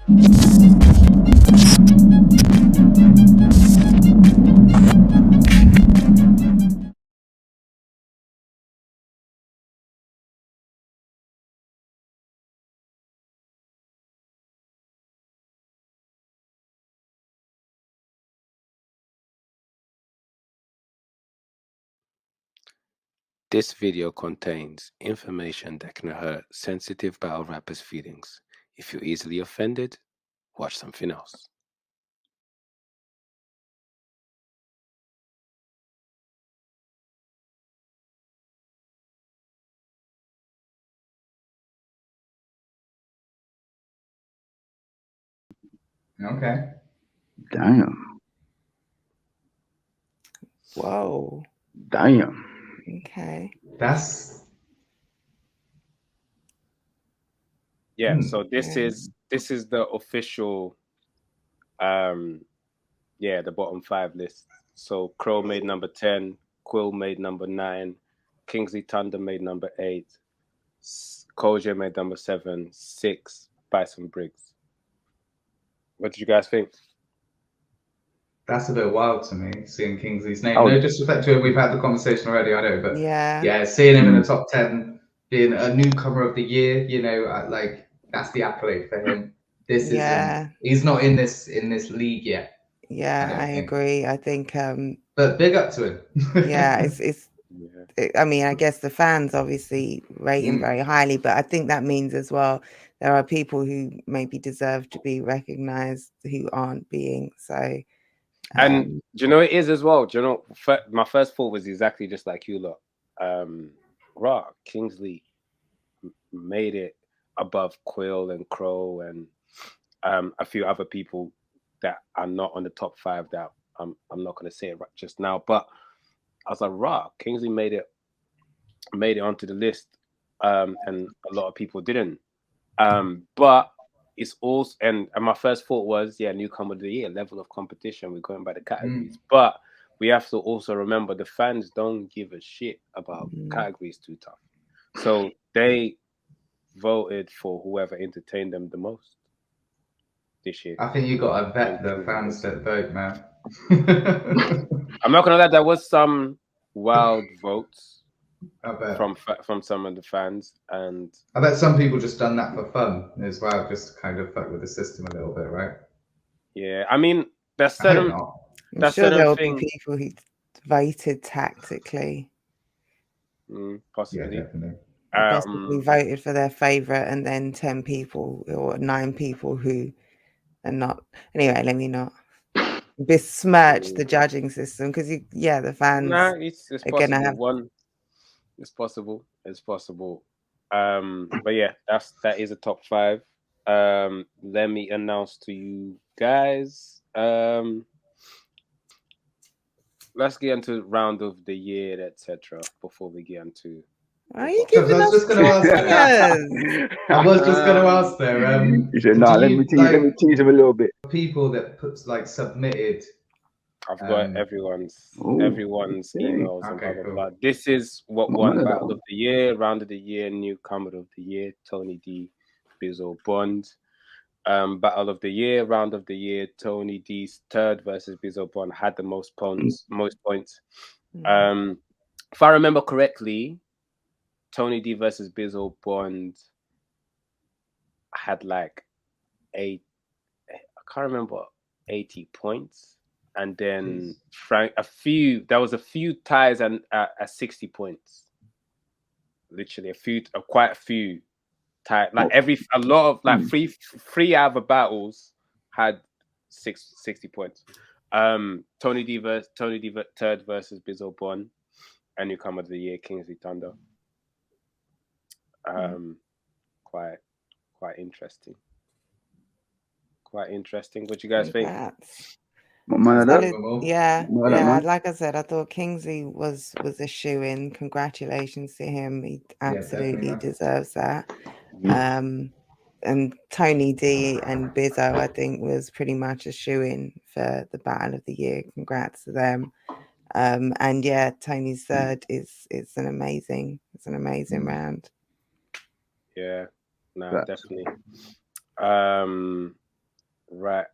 This video contains information that can hurt sensitive battle rappers' feelings. If you're easily offended, watch something else. Okay. Damn. Whoa. Damn. Okay. That's Yeah, so this Yeah. is the official the bottom 5 list. So Crow made number 10, Quill made number 9, Kingsley Thunder made number 8, Kojia made number 7, 6, Bison Briggs. What did you guys think? That's a bit wild to me, seeing Kingsley's name. Oh. No disrespect to him, we've had the conversation already, I know, but Yeah. seeing him in the top 10, being a newcomer of the year, you know, like that's the accolade for him. This isn't. He's not in this league yet. Yeah, I agree. I think but big up to him. yeah, it's I mean, I guess the fans obviously rate him very highly, but I think that means as well there are people who maybe deserve to be recognized who aren't being. So and do you know it is as well? Do you know my first thought was exactly just like you lot. Kingsley made it above Quill and Crow and a few other people that are not on the top 5 that I'm not going to say it right just now, but I was like, Kingsley made it onto the list, and a lot of people didn't. But it's also and my first thought was, newcomer of the year, level of competition. We're going by the categories, but we have to also remember the fans don't give a shit about categories too tough, so they voted for whoever entertained them the most this year. I think you got to vet the fans that vote, man. I'm not gonna lie, there was some wild votes from some of the fans, and I bet some people just done that for fun as well, just to kind of fuck with the system a little bit, right? Yeah, I mean, there's certain. I'm sure there will be people who voted tactically. Possibly. Yeah, definitely. Possibly voted for their favorite, and then 10 people or 9 people who are not. Anyway, let me not besmirch the judging system because the fans it's are gonna have It's possible. But yeah, that is a top 5. Let me announce to you guys. Let's get into round of the year, etc. Before we get into. Are you giving us? I was just going to ask there. He said, "No, let me tease him a little bit." People that submitted. I've got everyone's emails and blah blah blah. This is what won Battle of the Year, Round of the Year, Newcomer of the Year, Tony D, Bizzo Bond. Battle of the Year, Round of the Year, Tony D's Third versus Bizzo Bond had the most points. If I remember correctly, Tony D versus Bizzo Bond had like I can't remember, 80 points. And then there was a few ties and at 60 points. Literally quite a few ties. Like a lot of like three other battles had 60 points. Tony D Third versus Bizzo Bond, and Newcomer of the Year, Kingsley Thunder. Quite interesting. Quite interesting. What you guys think? Like I said, I thought Kingsley was a shoo-in. Congratulations to him. He absolutely deserves that. And Tony D and Bizzo, I think, was pretty much a shoo-in for the Battle of the Year. Congrats to them. And yeah, Tony's third is an amazing round. Yeah, no, definitely. Right.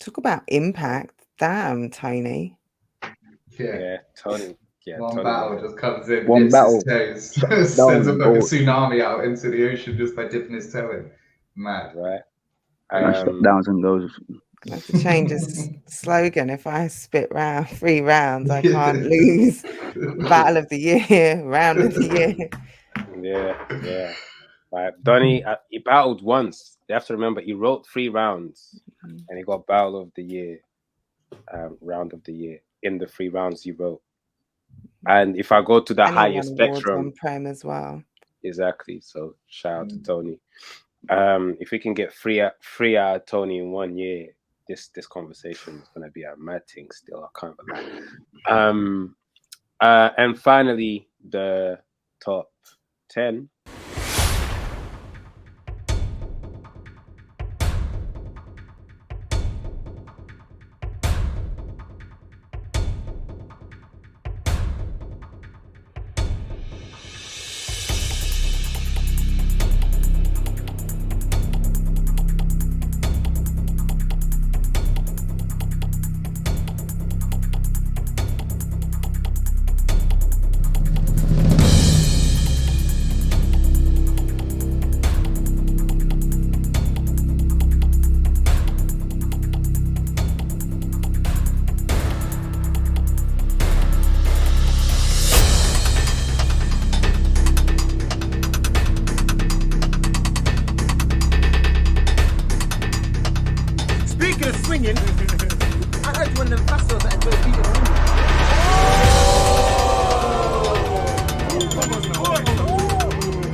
Talk about impact. Damn, Tony. Yeah, Tony. Yeah, One Tony. battle just comes in, One dips battle. his Shut toes, down sends a and fucking go. tsunami out into the ocean just by dipping his toe in. Mad. Right. And shut down and goes. I have to change his slogan. If I spit 3 rounds, I can't lose. Battle of the year, round of the year. Yeah. Right. Donny, he battled once. You have to remember, he wrote 3 rounds, and he got battle of the year, round of the year in the 3 rounds he wrote. And if I go to the higher spectrum, on Prem as well. Exactly. So shout out to Tony. If we can get 3 out of Tony in 1 year, this conversation is gonna be a mad thing. Still, I can't lie. And finally, the top 10. Speaking of swinging, I heard you one of them fastos that enjoy beating women.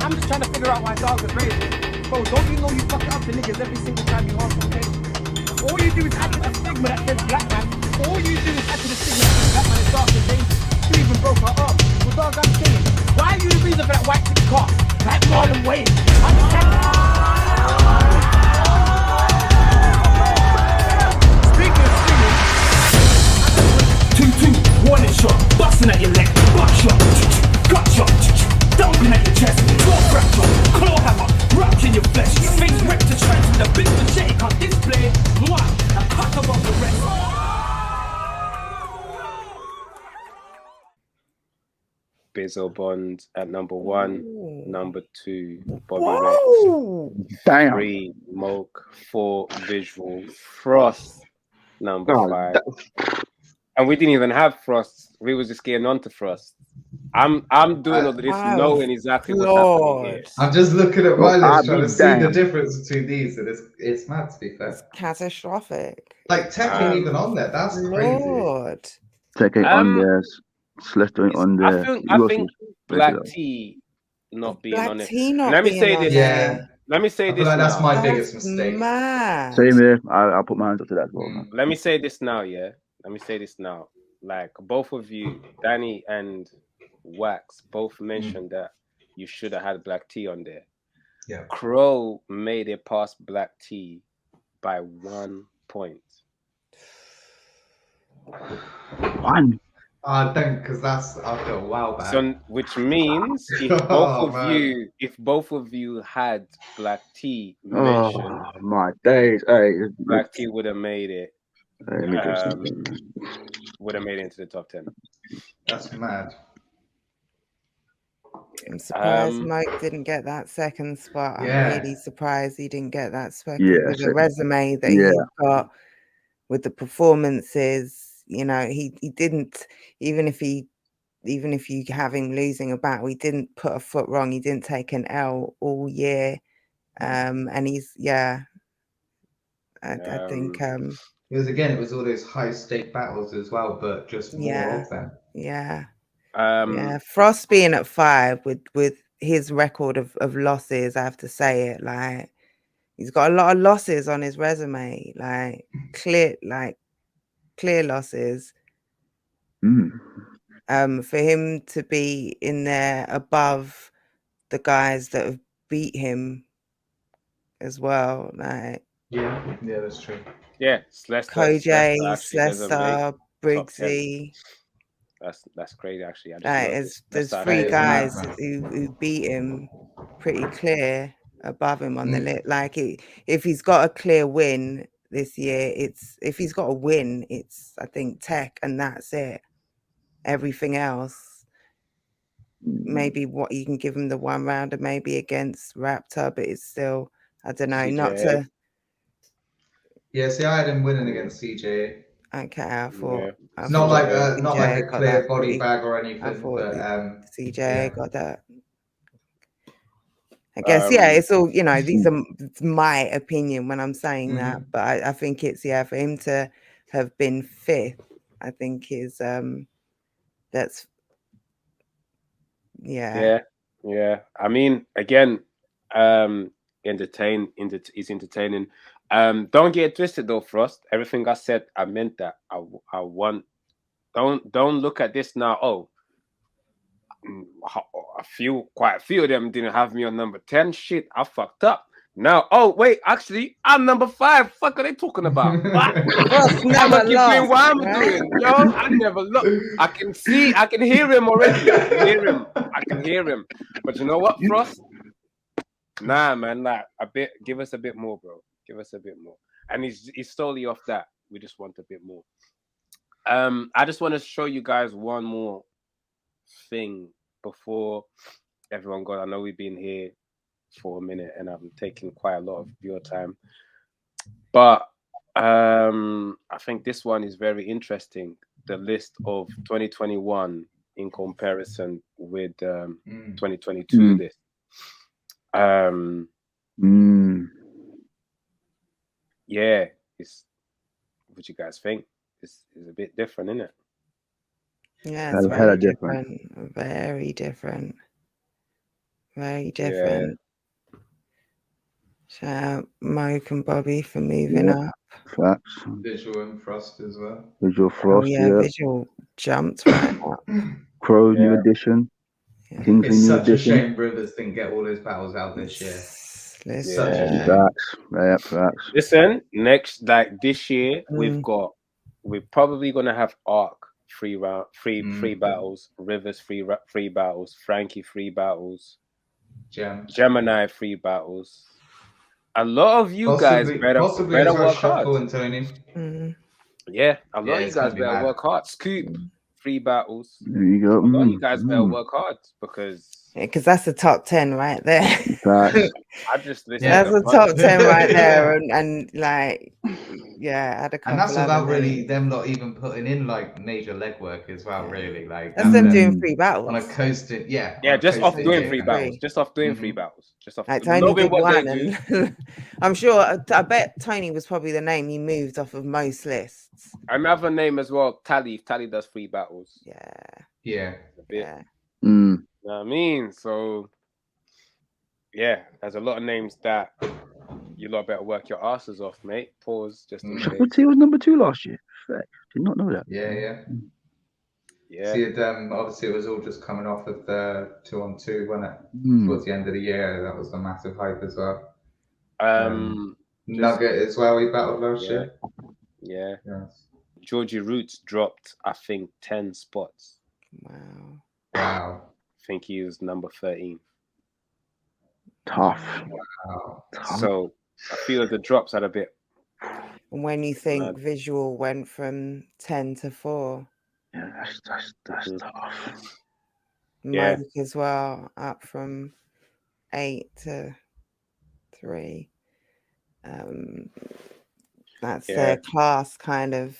I'm just trying to figure out why dogs are raised. Bro, don't you know you fuck up the niggas every single time you ask them, okay? All you do is add to the stigma that says black man. All you do is add to the stigma that says black man is dark and dangerous. You even broke her up. Well, dog, I'm saying, why are you the reason for that white chick car? Like Marlon Wayne. Warning shot, busting at your leg, butt shot, gut shot, dumping at your chest, jaw fracture, claw hammer, rock in your flesh, face ripped to shreds with a big machete on display, a cut above the rest. Bizzle Bond at number 1, number 2, Bobby Whoa! Rex, Damn. 3, Moke, 4, Visual, Frost, number 5. And we didn't even have Frost. We was just getting on to Frost. I'm doing all of this knowing exactly what's happening here. I'm just looking at my list trying to see the difference between these, and it's mad, to be fair. It's catastrophic. Like Tech ain't even on there. That's crazy. Tech ain't on there. Celeste ain't on there. I think Black Tea not being on it. Let me say this. Yeah. Let me say this. Like now. That's my biggest mistake. Mad. Same here. I'll put my hands up to that as well. Man. Let me say this now. Yeah. Let me say this now. Like both of you, Danny and Wax, both mentioned that you should have had Black Tea on there. Yeah. Crow made it past Black Tea by 1 point. 1. I don't, because that's after a while back. So, which means if both of you had Black Tea mentioned, my days, hey, Black Tea would have made it. Would have made it into the top 10. That's mad. I'm surprised Mike didn't get that second spot. I'm really surprised he didn't get that second with the resume that he's got, with the performances. You know, he didn't, even if you have him losing a battle, he didn't put a foot wrong. He didn't take an L all year. And he's I think it was all those high stake battles as well, but just more of them. Frost being at 5 with his record of losses, I have to say it, like he's got a lot of losses on his resume, like clear losses. For him to be in there above the guys that have beat him as well, like that's true. Kojay, Slester, Briggsy. That's crazy, actually. There's 3 guys who beat him pretty clear. above him on the list. Like if he's got a clear win this year, if he's got a win, it's I think Tech, and that's it. Everything else, maybe what you can give him the one rounder, maybe against Raptor, but it's still, I don't know, CJ. not to. Yeah, see, I had him winning against CJ. Okay, I thought not like a got clear that body bag or anything. I thought but CJ got that. I guess it's all, you know, these are my opinion when I'm saying that, but I think it's for him to have been fifth, I think is that's Yeah. I mean, again, he's entertaining. Don't get it twisted though, Frost. Everything I said, I meant that. I want. Don't look at this now. Oh, quite a few of them didn't have me on number 10. Shit, I fucked up. Now, oh wait, actually, I'm number 5. Fuck are they talking about? What? I'm gonna keep doing what I'm doing, yo. I never look. I can hear him already. I can hear him. But you know what, Frost? Nah, man, like give us a bit more, bro. Give us a bit more. And he's solely off that. We just want a bit more. I just want to show you guys one more thing before everyone goes. I know we've been here for a minute and I'm taking quite a lot of your time, but I think this one is very interesting. The list of 2021 in comparison with 2022 list. Yeah, it's what you guys think? It's a bit different, isn't it? Yeah, it's very different. Very different. Very different. Yeah. Shout out Moke and Bobby for moving up. Facts. Visual and Frost as well. Visual Frost. Visual jumped right up. Crow new edition. Yeah. It's such a shame Rivers didn't get all his battles out this year. Such a shame. Facts. Listen, next this year we're probably gonna have Arc free battles, Rivers free battles, Frankie free battles, Gemini free battles. A lot of you guys better work hard. Tony. Yeah, a lot of you guys better work hard. Scoop free battles. There you go. A lot of you guys better work hard because that's the top 10 right there. I just listen. That's the top 10 right there, and like, had a couple. And that's without really them not even putting in like major legwork as well. Really, like that's them doing free battles on a coasting. Just off doing free battles. Just off doing free battles. Just off. Like Tony did one, and I'm sure. I bet Tony was probably the name he moved off of most lists. Another name as well. Tally does free battles. Yeah. You know what I mean? So, there's a lot of names that you lot better work your asses off, mate. Pause. Just in case. Shuffle T was number 2 last year. Did not know that. Yeah. See, obviously it was all just coming off of the 2-on-2, wasn't it? Towards the end of the year, that was a massive hype as well. Nugget as well, we battled last year. Yeah. Georgie Roots dropped, I think, 10 spots. Wow. I think he was number 13. Tough. Wow. So I feel the drops are a bit. And when you think Visual went from 10 to 4. Yeah, that's tough. Mike as well, up from 8 to 3. That's their class kind of.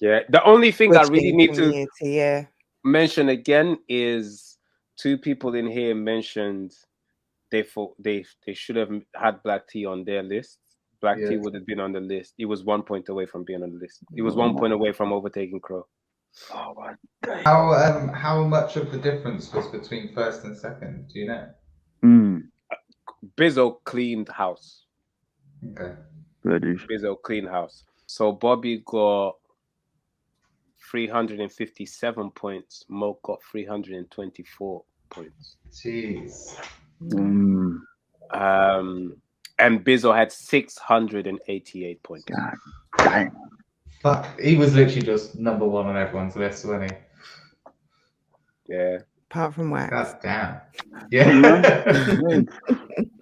Yeah, the only thing I really need to mention again is 2 people in here mentioned they thought they should have had Black T on their list. Black T would have been on the list. He was 1 point away from being on the list. He was 1 point away from overtaking Crow. Oh my God. How much of the difference was between first and second? Do you know? Bizzo cleaned house. Okay. Bizzo cleaned house. So Bobby got 357 points. Mo got 324 points. Jeez. And Bizzo had 688 points. God dang. But he was literally just number 1 on everyone's list, wasn't he? Yeah. apart from wax. God damn. Yeah.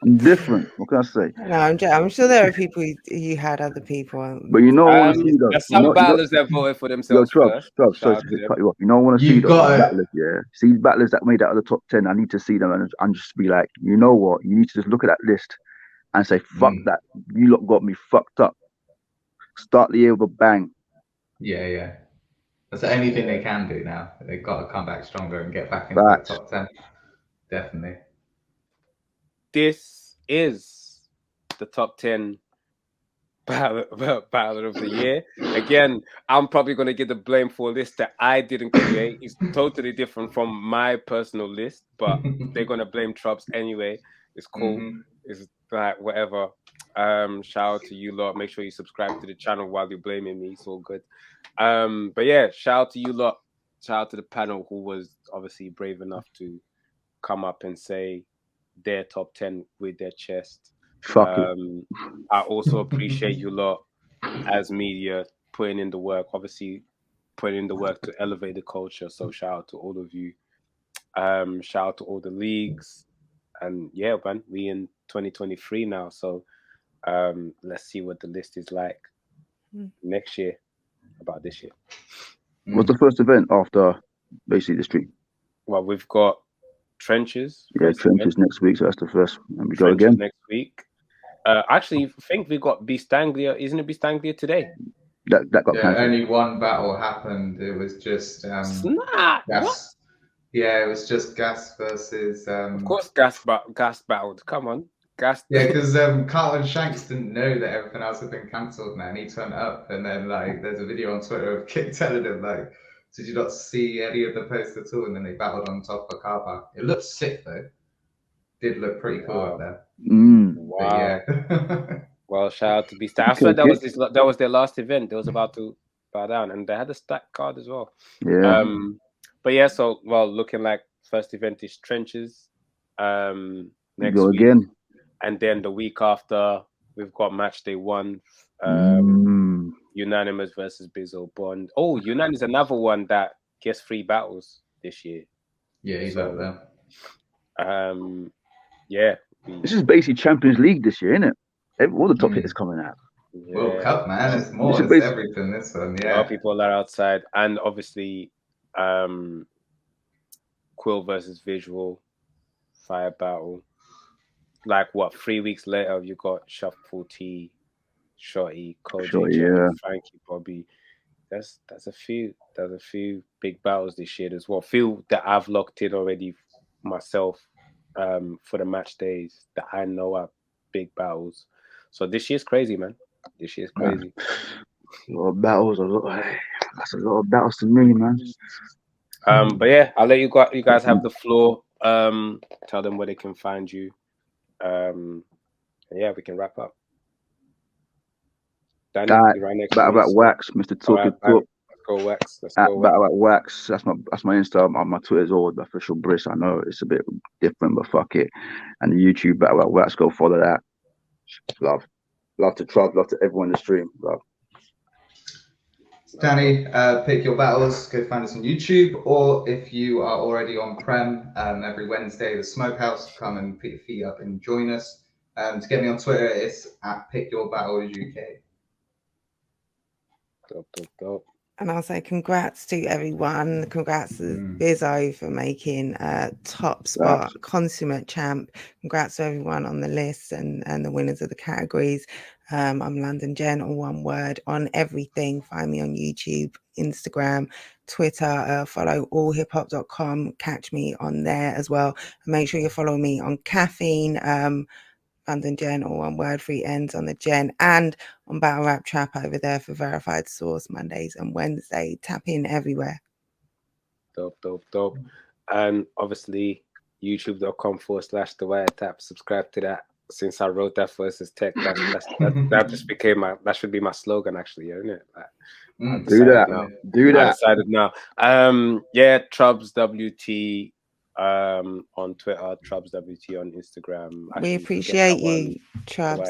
I'm different. What can I say? No, I'm sure there are people who had other people. But you know what I want to see though. There's some battlers that voted for themselves first. Sorry to cut you off. You know what I want to see though? got Battlers, yeah. See these battlers that made out of the top 10. I need to see them and just be like, you know what? You need to just look at that list and say, fuck that. You lot got me fucked up. Start the year with a bang. Yeah. That's the only thing they can do now. They've got to come back stronger and get back into the top 10. Definitely. This is the top 10 battler of the year. Again, I'm probably going to give the blame for a list that I didn't create. It's totally different from my personal list, but they're going to blame Trubs anyway. It's cool. It's like whatever. Shout out to you lot. Make sure you subscribe to the channel while you're blaming me. It's all good. But yeah, shout out to you lot. Shout out to the panel who was obviously brave enough to come up and say their top 10 with their chest. I also appreciate you lot as media putting in the work, obviously putting in the work to elevate the culture. So shout out to all of you. Shout out to all the leagues. And yeah, man, we in 2023 now. So let's see what the list is like next year about this year. What's the first event after basically the stream? Well, we've got Trenches. Yeah, Trenches next week. So that's the first. And we go again next week. Actually, I think we got Beast Anglia. Isn't it Beast Anglia today? That got cancelled. Only one battle happened. It was just Gas. What? Yeah, it was just Gas versus. Of course, Gas battled. Come on, Gas. Yeah, because Carlton Shanks didn't know that everything else had been cancelled, man. He turned up, and then like, there's a video on Twitter of Kit telling him like, "Did you not see any of the posts at all?" And then they battled on top of a car park. It looked sick though. Did look pretty cool up there. Wow. Yeah. Well, shout out to Beast. I swear that was their last event. They was about to bow down, and they had a stacked card as well. Yeah. But yeah, so looking like first event is Trenches. Next go week, again, and then the week after we've got match day 1. Unanimous versus Bizzo Bond. Oh, Unanimous is another one that gets 3 battles this year. Yeah, he's up there. Yeah. This is basically Champions League this year, isn't it? All the top hitters coming out. Yeah. World Cup, man. It's more. It's everything. This one, yeah. A lot of people are outside, and obviously, Quill versus Visual, Fire Battle. Like 3 weeks later, you got Shuffle T, Shotty, Koji, Frankie, Bobby. That's a few big battles this year as well. Few that I've locked in already myself for the match days that I know are big battles. So this year's crazy, man. This year's crazy. A lot of battles. That's a lot of battles to me, man. But yeah, I'll let you guys have the floor. Tell them where they can find you. Yeah, we can wrap up. Danny, right next Battle at Wax, Mr. Talking Talk. Let's go Wax. Battle at Wax. That's my Insta. My Twitter's all the official Briss. I know it's a bit different, but fuck it. And the YouTube Battle at Wax. Go follow that. Love to Trub. Love to everyone in the stream. Love. Danny, pick your battles. Go find us on YouTube, or if you are already on Prem, every Wednesday the Smokehouse. Come and put your feet up and join us. To get me on Twitter, it's at Pick Your Battles UK. Dope. And I'll say congrats to everyone. Congrats to Bizzo for making a top spot, consummate champ. Congrats to everyone on the list and the winners of the categories. I'm London Jen, all one word, on everything. Find me on YouTube, Instagram, Twitter. Follow allhiphop.com. Catch me on there as well. And make sure you follow me on Caffeine. London Jen, all one word, 3 N's on the Jen, and on Battle Rap Trap over there for Verified Source Mondays and Wednesday. Tap in everywhere. Dope. And obviously, youtube.com/The Wiretap. Subscribe to that. Since I wrote that first as tech, that just became that should be my slogan, actually, isn't it? Like, do that. I decided now. Yeah, Trubs WT. On Twitter, Trubs WT on Instagram. We appreciate you, Trubs.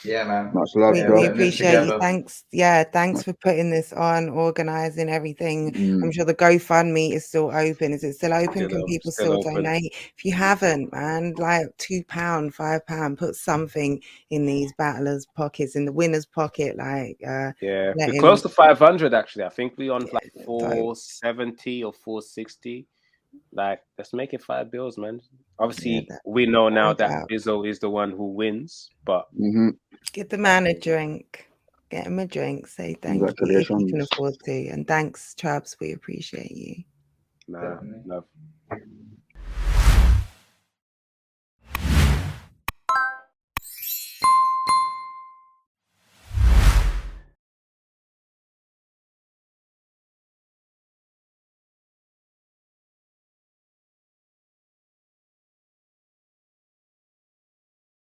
Yeah, man. Much love, Yeah, bro. We putting this appreciate you. together. Thanks. Yeah, thanks for putting this on, organizing everything. I'm Mm. sure the GoFundMe is still open. Is it still open? Can people Still still open. donate? If you haven't, man, like £2, £5, put something in these battlers' pockets, in the winner's pocket. Like, Yeah, let we're him. close to 500 actually. I think we're on like Dope. 470 or 460. Like, let's make it $5 bills, man. Yeah, Obviously, we know now no that doubt. Bizzo is the one who wins, but Get the man a drink. Get him a drink. Say thank you if you can Congratulations. afford to. And thanks, Chubbs. We appreciate you. nah, Definitely. no.